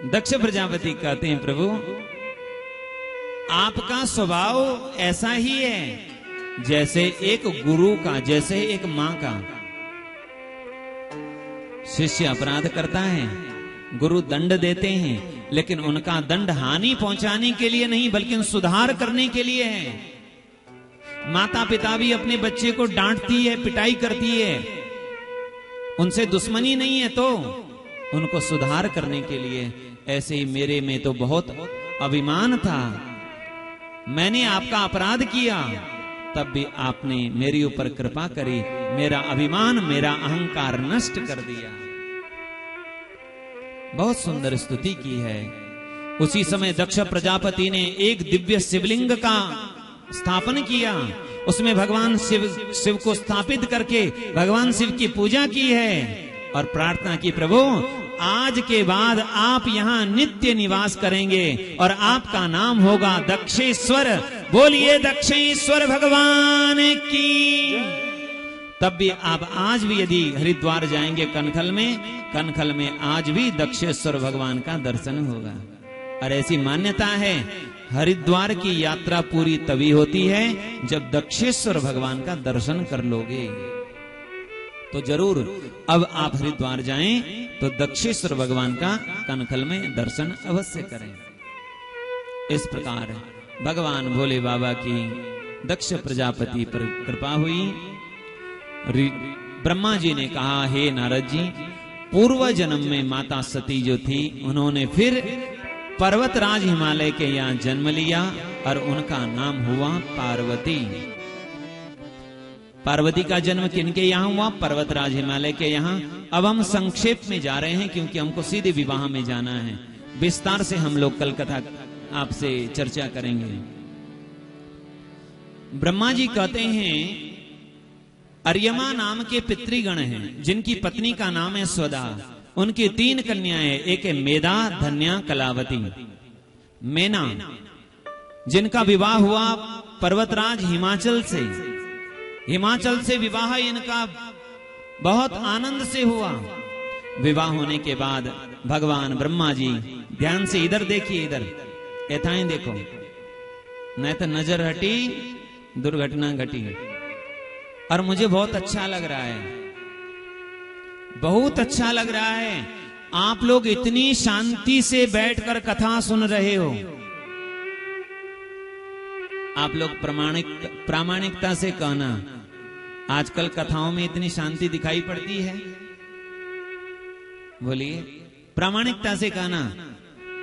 दक्ष प्रजापति कहते हैं, प्रभु आपका स्वभाव ऐसा ही है जैसे एक गुरु का, जैसे एक मां का। शिष्य अपराध करता है, गुरु दंड देते हैं, लेकिन उनका दंड हानि पहुंचाने के लिए नहीं बल्कि सुधार करने के लिए है। माता पिता भी अपने बच्चे को डांटती है, पिटाई करती है, उनसे दुश्मनी नहीं है तो उनको सुधार करने के लिए। ऐसे ही मेरे में तो बहुत अभिमान था, मैंने आपका अपराध किया, तब भी आपने मेरे ऊपर कृपा करी, मेरा अभिमान, मेरा अहंकार नष्ट कर दिया। बहुत सुंदर स्तुति की है। उसी समय दक्ष प्रजापति ने एक दिव्य शिवलिंग का स्थापन किया, उसमें भगवान शिव को स्थापित करके भगवान शिव की पूजा की है और प्रार्थना की, प्रभु आज के बाद आप यहाँ नित्य निवास करेंगे और आपका नाम होगा दक्षेश्वर। बोलिए दक्षेश्वर भगवान की। तब भी आप आज भी यदि हरिद्वार जाएंगे कनखल में आज भी दक्षेश्वर भगवान का दर्शन होगा। और ऐसी मान्यता है, हरिद्वार की यात्रा पूरी तभी होती है जब दक्षेश्वर भगवान का दर्शन कर लोगे। तो जरूर अब आप हरिद्वार जाएं तो दक्षेश्वर भगवान का कनखल में दर्शन अवश्य करें। इस प्रकार भगवान भोले बाबा की दक्ष प्रजापति पर कृपा हुई। ब्रह्मा जी ने कहा, हे नारद जी, पूर्व जन्म में माता सती जो थी उन्होंने फिर पर्वतराज हिमालय के यहाँ जन्म लिया और उनका नाम हुआ पार्वती। पार्वती का जन्म किनके यहाँ हुआ? पर्वतराज हिमालय के यहाँ। अब हम संक्षेप में जा रहे हैं क्योंकि हमको सीधे विवाह में जाना है। विस्तार से हम लोग कल कथा आपसे चर्चा करेंगे। ब्रह्मा जी कहते हैं, अर्यमा नाम के पितृगण हैं जिनकी पत्नी का नाम है स्वदा। उनकी 3 कन्याएं, एक है मेधा, धन्या, कलावती। मेना जिनका विवाह हुआ पर्वतराज हिमाचल से विवाह इनका बहुत आनंद से हुआ। विवाह होने के बाद भगवान ब्रह्मा जी, ध्यान से इधर देखिए, इधर यथाएं देखो, नहीं तो नजर हटी दुर्घटना घटी। और मुझे बहुत अच्छा लग रहा है, बहुत अच्छा लग रहा है। आप लोग इतनी शांति से बैठकर कथा सुन रहे हो। आप लोग प्रामाणिकता से कहना, आजकल कथाओं में इतनी शांति दिखाई पड़ती है? बोलिए, प्रामाणिकता से कहना,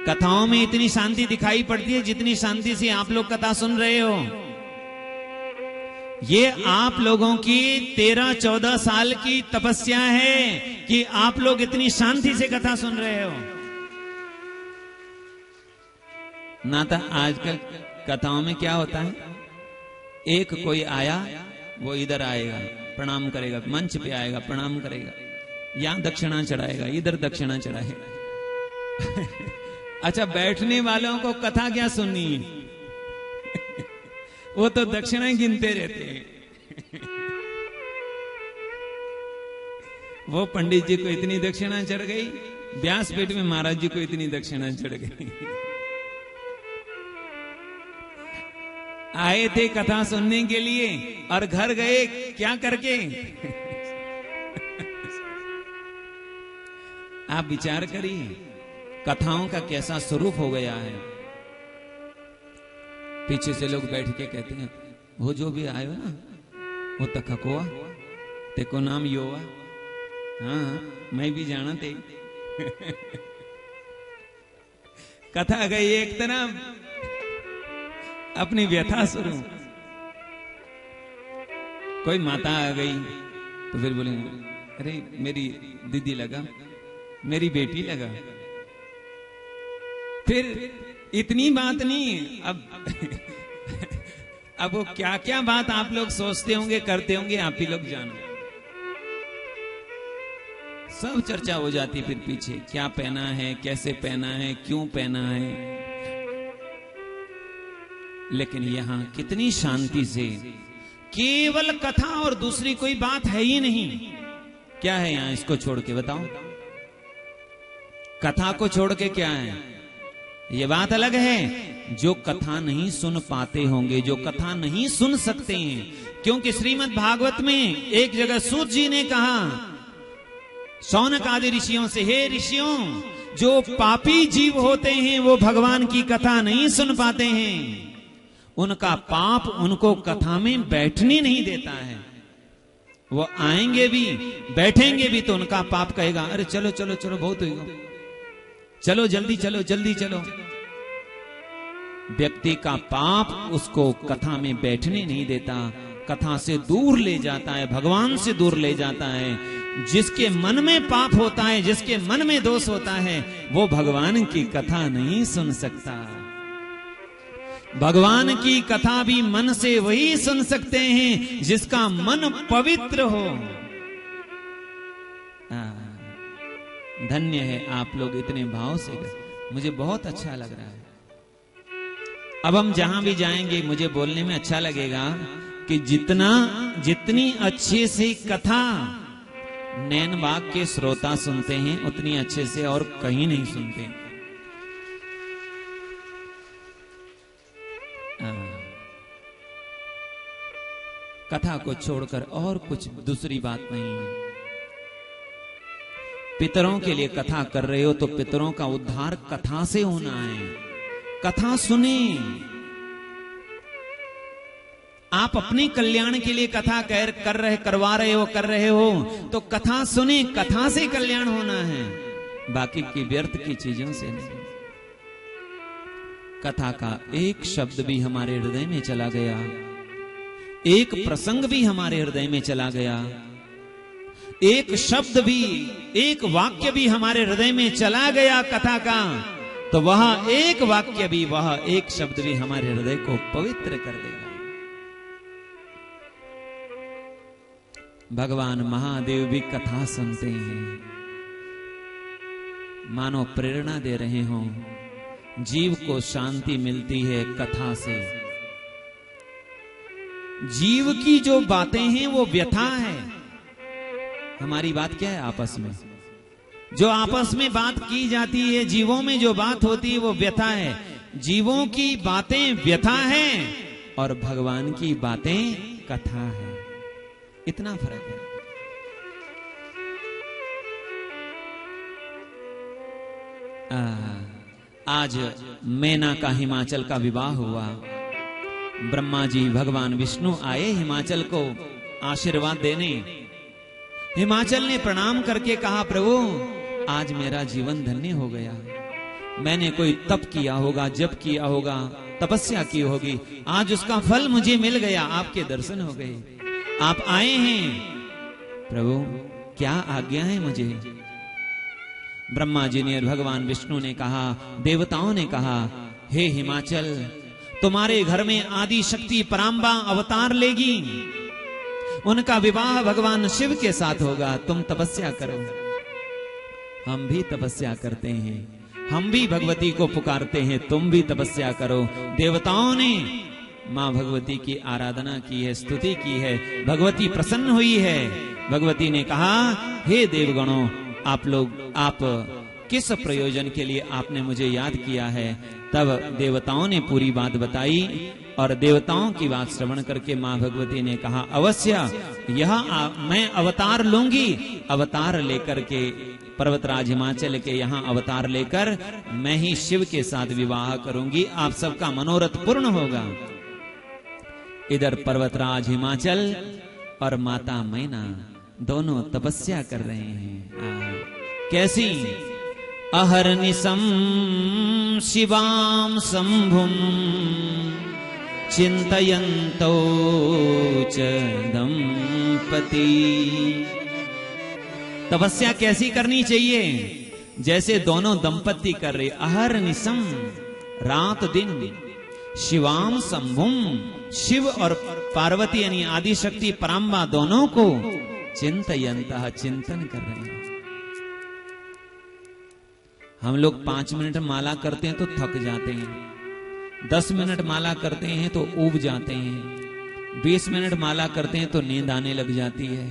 कथाओं में इतनी शांति दिखाई पड़ती है जितनी शांति से आप लोग कथा सुन रहे हो? ये आप लोगों की 13-14 साल की तपस्या है कि आप लोग इतनी शांति से कथा सुन रहे हो। ना तो आजकल कथाओं में क्या होता है, एक कोई आया वो इधर आएगा प्रणाम करेगा, मंच पे आएगा प्रणाम करेगा, यहां दक्षिणा चढ़ाएगा, इधर दक्षिणा चढ़ाएगा। अच्छा, बैठने वालों को कथा क्या सुननी है? वो तो दक्षिणा गिनते रहते हैं। वो पंडित जी को इतनी दक्षिणा चढ़ गई, व्यासपीठ में महाराज जी को इतनी दक्षिणा चढ़ गई। आए थे कथा सुनने के लिए और घर गए क्या करके? आप विचार करिए, कथाओं का कैसा स्वरूप हो गया है। पीछे से लोग बैठ के कहते हैं, वो जो भी आयो ना वो तखकोआ तेको नाम योवा। हाँ, मैं भी जाना थे। कथा गई एक तरफ, अपनी व्यथा शुरू। कोई माता आ गई तो फिर बोलेंगे, अरे मेरी दीदी लगा, मेरी बेटी लगा। फिर इतनी बात नहीं, अब वो क्या क्या बात आप लोग सोचते होंगे, करते होंगे, आप ही लोग जानो। सब चर्चा हो जाती फिर पीछे, क्या पहना है, कैसे पहना है, क्यों पहना है। लेकिन यहां कितनी शांति से केवल कथा और दूसरी कोई बात है ही नहीं। क्या है यहां, इसको छोड़ के बताओ। कथा को छोड़ के क्या है, ये बात अलग है। जो कथा नहीं सुन पाते होंगे, जो कथा नहीं सुन सकते हैं, क्योंकि श्रीमद् भागवत में एक जगह सूत जी ने कहा शौनक आदि ऋषियों से, हे ऋषियों, जो पापी जीव होते हैं वो भगवान की कथा नहीं सुन पाते हैं, उनका पाप उनको कथा में बैठने नहीं देता है। वो आएंगे भी, बैठेंगे भी तो उनका पाप कहेगा, अरे चलो चलो चलो, बहुत हो गया, चलो जल्दी चलो, जल्दी चलो। व्यक्ति का पाप उसको कथा में बैठने नहीं देता, कथा से दूर ले जाता है, भगवान से दूर ले जाता है। जिसके मन में पाप होता है, जिसके मन में दोष होता है, वो भगवान की कथा नहीं सुन सकता। भगवान की कथा भी मन से वही सुन सकते हैं जिसका मन पवित्र हो। धन्य है आप लोग इतने भाव से, मुझे बहुत अच्छा लग रहा है। अब हम जहां भी जाएंगे मुझे बोलने में अच्छा लगेगा कि जितनी अच्छे से कथा नैन बाग के श्रोता सुनते हैं, उतनी अच्छे से और कहीं नहीं सुनते। कथा को छोड़कर और कुछ दूसरी बात नहीं है। पितरों के लिए कथा कर रहे हो तो पितरों का उद्धार कथा से होना है। कथा सुने। आप अपने कल्याण के लिए कथा करवा रहे हो तो कथा सुने, कथा से कल्याण होना है, बाकी की व्यर्थ की चीजों से नहीं। कथा का एक शब्द भी हमारे हृदय में चला गया, एक प्रसंग भी हमारे हृदय में चला गया, एक शब्द भी, एक वाक्य भी हमारे हृदय में चला गया कथा का, तो वह एक वाक्य भी, वह एक शब्द भी हमारे हृदय को पवित्र कर देगा। भगवान महादेव भी कथा सुनते हैं, मानो प्रेरणा दे रहे हों। जीव को शांति मिलती है कथा से। जीव की जो बातें हैं वो व्यथा है। हमारी बात क्या है आपस में? जो आपस में बात की जाती है, जीवों में जो बात होती है वो व्यथा है। जीवों की बातें व्यथा है और भगवान की बातें कथा है। इतना फर्क है। आज मैना का हिमाचल का विवाह हुआ। ब्रह्मा जी भगवान विष्णु आए हिमाचल को आशीर्वाद देने। हिमाचल ने प्रणाम करके कहा, प्रभु आज मेरा जीवन धन्य हो गया। मैंने कोई तप किया होगा, जप किया होगा, तपस्या की होगी, आज उसका फल मुझे मिल गया। आपके दर्शन हो गए, आप आए हैं, प्रभु क्या आज्ञा है मुझे? ब्रह्मा जी ने, भगवान विष्णु ने कहा, देवताओं ने कहा, हे हिमाचल, तुम्हारे घर में आदि शक्ति पराम्बा अवतार लेगी। उनका विवाह भगवान शिव के साथ होगा। तुम तपस्या करो। हम भी तपस्या करते हैं, हम भी भगवती को पुकारते हैं, तुम भी तपस्या करो। देवताओं ने मां भगवती की आराधना की है, स्तुति की है, भगवती प्रसन्न हुई है। भगवती ने कहा, हे देवगणों, आप किस प्रयोजन के लिए आपने मुझे याद किया है? तब देवताओं ने पूरी बात बताई और देवताओं की बात श्रवण करके मां भगवती ने कहा, अवश्य मैं अवतार लूंगी। अवतार लेकर के पर्वतराज हिमाचल के यहाँ अवतार लेकर मैं ही शिव के साथ विवाह करूंगी। आप सबका मनोरथ पूर्ण होगा। इधर पर्वतराज हिमाचल और माता मैना दोनों तपस्या कर रहे हैं। कैसी? अहर्निशं शिवां शंभुं चिंतयन्तौ च दंपती। तपस्या कैसी करनी चाहिए? जैसे दोनों दंपति कर रहे। अहर्निशं, रात दिन, शिवाम शंभुं, शिव और पार्वती यानी आदि शक्ति पराम्बा दोनों को चिंतयन्तः, चिंतन कर रहे हैं। हम लोग 5 मिनट माला करते हैं तो थक जाते हैं, 10 मिनट माला करते हैं तो ऊब जाते हैं, 20 मिनट माला करते हैं तो नींद आने लग जाती है।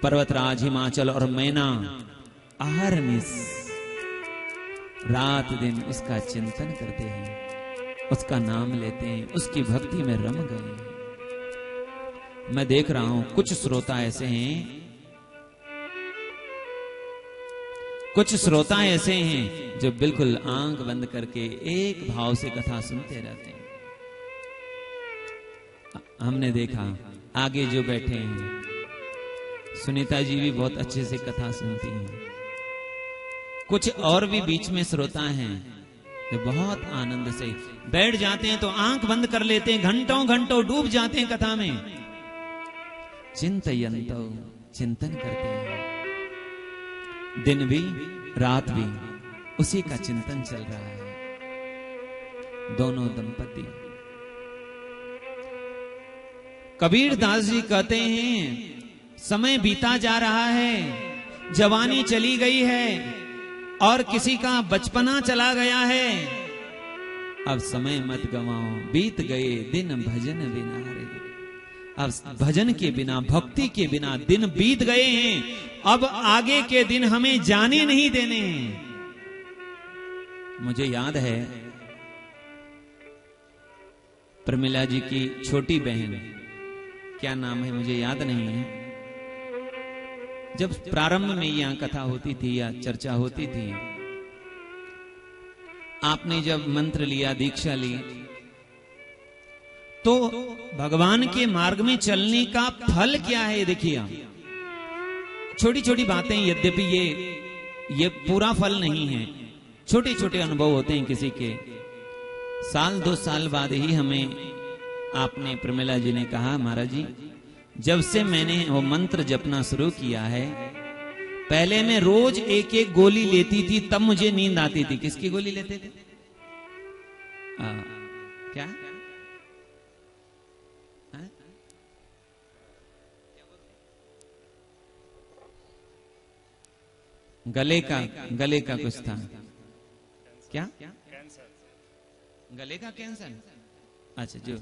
पर्वतराज हिमाचल और मैना अहरनिश रात दिन उसका चिंतन करते हैं, उसका नाम लेते हैं, उसकी भक्ति में रम गए हैं। मैं देख रहा हूं कुछ श्रोता ऐसे हैं, कुछ श्रोता ऐसे हैं जो बिल्कुल आंख बंद करके एक भाव से कथा सुनते रहते हैं। हमने देखा आगे जो बैठे हैं, सुनीता जी भी बहुत अच्छे से कथा सुनती हैं। कुछ और भी बीच में श्रोता हैं जो बहुत आनंद से बैठ जाते हैं, तो आंख बंद कर लेते हैं, घंटों घंटों डूब जाते हैं कथा में। चिंतयन्तो, चिंतन करते हैं, दिन भी रात भी उसी का चिंतन चल रहा है। दोनों दंपति। कबीर दास जी कहते हैं समय बीता जा रहा है, जवानी चली गई है और किसी का बचपना चला गया है। अब समय मत गवाओ, बीत गए दिन भजन बिना रे। अब भजन के बिना, भक्ति के बिना दिन बीत गए हैं। अब आगे के दिन हमें जाने नहीं देने हैं। मुझे याद है प्रमिला जी की छोटी बहन, क्या नाम है मुझे याद नहीं है, जब प्रारंभ में यहां कथा होती थी या चर्चा होती थी, आपने जब मंत्र लिया, दीक्षा ली, तो भगवान के मार्ग में चलने का फल क्या है देखिए आप। छोटी छोटी बातें, यद्यपि ये पूरा फल नहीं है, छोटे छोटे अनुभव होते हैं किसी के। साल 2 साल बाद ही हमें आपने, प्रमिला जी ने कहा, महाराज जी जब से मैंने वो मंत्र जपना शुरू किया है, पहले मैं रोज एक एक गोली लेती थी, तब मुझे नींद आती थी। किसकी गोली लेते थे? क्या? गले का कुछ था, क्या? गले का कैंसर। अच्छा, जो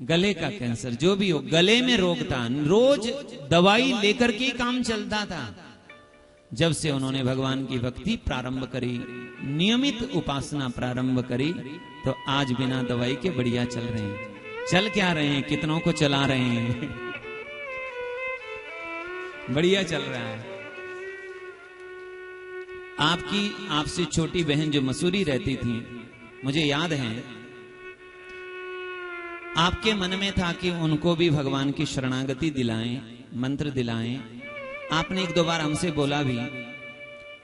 गले का कैंसर, जो भी हो, गले में रोग था, रोज दवाई लेकर के काम चलता था। जब से उन्होंने भगवान की भक्ति प्रारंभ करी, नियमित उपासना प्रारंभ करी, तो आज बिना दवाई के बढ़िया चल रहे हैं। चल क्या रहे हैं, कितनों को चला रहे हैं। बढ़िया चल रहा है। आपसे छोटी बहन जो मसूरी रहती थी, मुझे याद है आपके मन में था कि उनको भी भगवान की शरणागति दिलाएं, मंत्र दिलाएं। आपने 1-2 बार हमसे बोला भी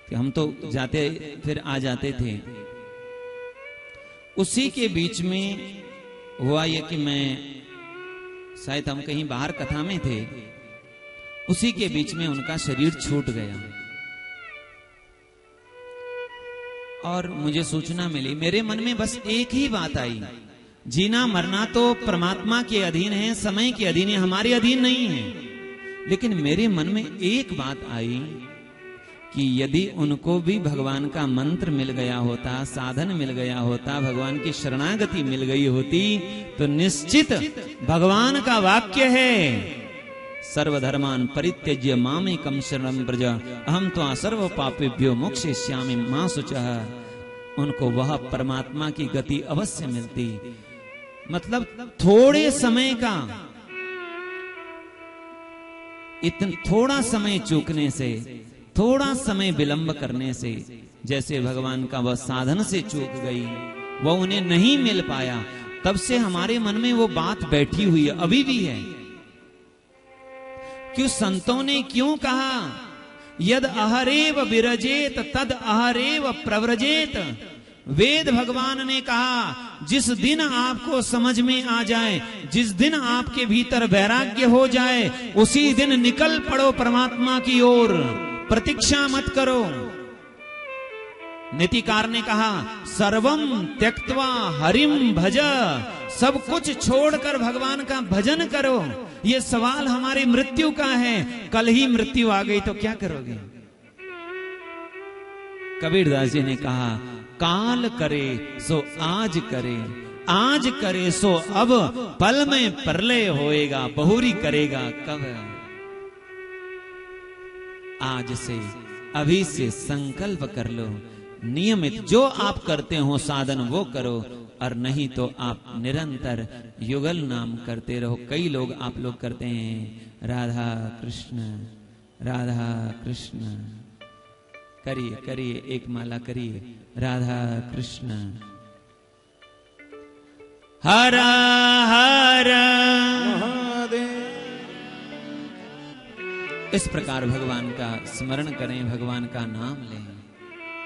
कि हम तो जाते फिर आ जाते थे। उसी के बीच में हुआ ये कि मैं, शायद हम कहीं बाहर कथा में थे, उसी के बीच में उनका शरीर छूट गया और मुझे सूचना मिली। मेरे मन में बस एक ही बात आई, जीना मरना तो परमात्मा के अधीन है, समय के अधीन है, हमारे अधीन नहीं है। लेकिन मेरे मन में एक बात आई कि यदि उनको भी भगवान का मंत्र मिल गया होता, साधन मिल गया होता, भगवान की शरणागति मिल गई होती, तो निश्चित भगवान का वाक्य है, सर्वधर्मान परित्यज्य मामेकं शरणं व्रज अहम त्वा सर्व पापेभ्यो मोक्षयिष्यामि मा शुचः। उनको वह परमात्मा की गति अवश्य मिलती। मतलब थोड़े समय का, थोड़ा समय चूकने से, थोड़ा समय विलंब करने से, जैसे भगवान का वह साधन से चूक गई, वह उन्हें नहीं मिल पाया, तब से हमारे मन में वो बात बैठी हुई है, अभी भी है। क्यों संतों ने क्यों कहा, यद अहरेव विरजेत तद अहरेव प्रव्रजेत। वेद भगवान ने कहा, जिस दिन आपको समझ में आ जाए, जिस दिन आपके भीतर वैराग्य हो जाए, उसी दिन निकल पड़ो परमात्मा की ओर, प्रतीक्षा मत करो। नीतिकार ने कहा, सर्वम त्यक्त्वा हरिम भज, सब कुछ छोड़कर भगवान का भजन करो। ये सवाल हमारी मृत्यु का है, कल ही मृत्यु आ गई तो क्या करोगे? कबीरदास जी ने कहा, काल करे सो आज करे, आज करे सो अब, पल में प्रलय होएगा, बहुरी करेगा कब। आज से अभी से संकल्प कर लो, नियमित जो आप करते हो साधन वो करो, और नहीं तो आप निरंतर युगल नाम करते रहो। कई लोग आप लोग करते हैं राधा कृष्ण राधा कृष्ण, करिए करिए, एक माला करिए, राधा कृष्ण हर हर महादेव। इस प्रकार भगवान का स्मरण करें, भगवान का नाम लें।